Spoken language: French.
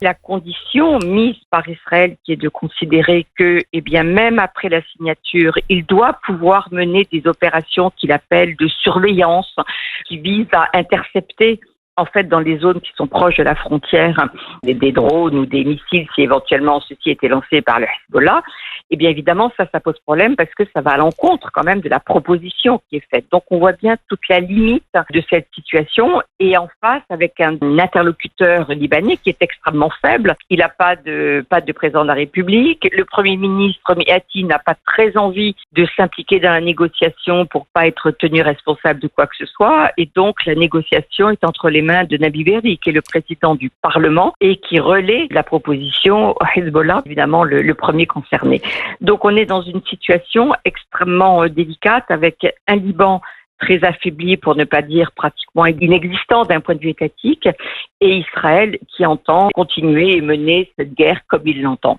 La condition mise par Israël qui est de considérer que, même après la signature, il doit pouvoir mener des opérations qu'il appelle de surveillance, qui visent à intercepter dans les zones qui sont proches de la frontière, des drones ou des missiles, si éventuellement ceci était lancé par le Hezbollah, évidemment, ça pose problème parce que ça va à l'encontre quand même de la proposition qui est faite. Donc, on voit bien toute la limite de cette situation et en face, avec un interlocuteur libanais qui est extrêmement faible. Il n'a pas de président de la République. Le Premier ministre Miati n'a pas très envie de s'impliquer dans la négociation pour pas être tenu responsable de quoi que ce soit. Et donc, la négociation est entre les mains de Nabi Berri, qui est le président du Parlement et qui relaie la proposition au Hezbollah, évidemment le premier concerné. Donc on est dans une situation extrêmement délicate avec un Liban très affaibli, pour ne pas dire pratiquement inexistant d'un point de vue étatique, et Israël qui entend continuer et mener cette guerre comme il l'entend.